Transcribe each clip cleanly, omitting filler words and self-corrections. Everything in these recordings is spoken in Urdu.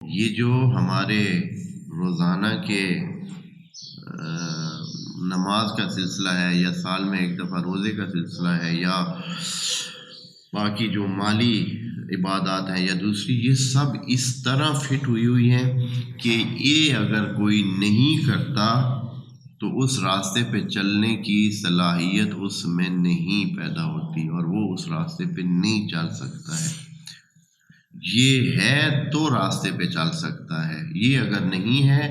یہ جو ہمارے روزانہ کے نماز کا سلسلہ ہے یا سال میں ایک دفعہ روزے کا سلسلہ ہے یا باقی جو مالی عبادات ہیں یا دوسری، یہ سب اس طرح فٹ ہوئی ہیں کہ یہ اگر کوئی نہیں کرتا تو اس راستے پہ چلنے کی صلاحیت اس میں نہیں پیدا ہوتی اور وہ اس راستے پہ نہیں چل سکتا ہے۔ یہ ہے تو راستے پہ چل سکتا ہے، یہ اگر نہیں ہے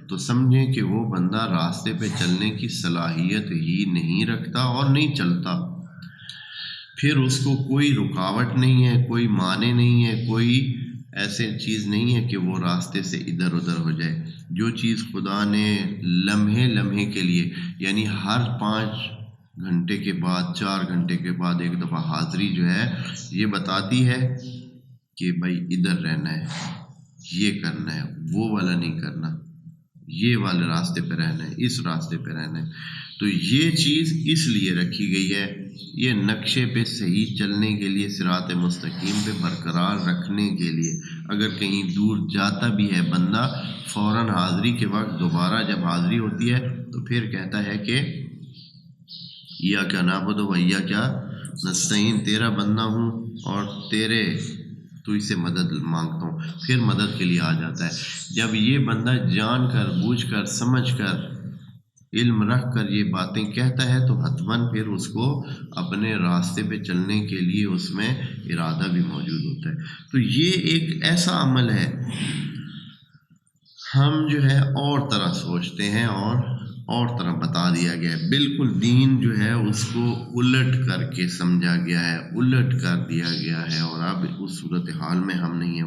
تو سمجھیں کہ وہ بندہ راستے پہ چلنے کی صلاحیت ہی نہیں رکھتا اور نہیں چلتا۔ پھر اس کو کوئی رکاوٹ نہیں ہے، کوئی معنی نہیں ہے، کوئی ایسے چیز نہیں ہے کہ وہ راستے سے ادھر ادھر ہو جائے۔ جو چیز خدا نے لمحے لمحے کے لیے، یعنی ہر 5 گھنٹے کے بعد 4 گھنٹے کے بعد ایک دفعہ حاضری جو ہے یہ بتاتی ہے کہ بھائی ادھر رہنا ہے، یہ کرنا ہے، وہ والا نہیں کرنا، یہ والے راستے پہ رہنا ہے، اس راستے پہ رہنا ہے۔ تو یہ چیز اس لیے رکھی گئی ہے، یہ نقشے پہ صحیح چلنے کے لیے، صراط مستقیم پہ برقرار رکھنے کے لیے۔ اگر کہیں دور جاتا بھی ہے بندہ، فوراً حاضری کے وقت دوبارہ جب حاضری ہوتی ہے تو پھر کہتا ہے کہ ایاک نعبد و ایاک نستعین، تیرا بندہ ہوں اور تیرے تو اس سے مدد مانگتا ہوں، پھر مدد کے لیے آ جاتا ہے۔ جب یہ بندہ جان کر بوجھ کر سمجھ کر علم رکھ کر یہ باتیں کہتا ہے تو حتماً پھر اس کو اپنے راستے پہ چلنے کے لیے اس میں ارادہ بھی موجود ہوتا ہے۔ تو یہ ایک ایسا عمل ہے، ہم جو ہے اور طرح سوچتے ہیں اور طرح بتا دیا گیا ہے۔ بالکل دین جو ہے اس کو الٹ کر کے سمجھا گیا ہے، الٹ کر دیا گیا ہے، اور اب اس صورتحال میں ہم نہیں ہیں۔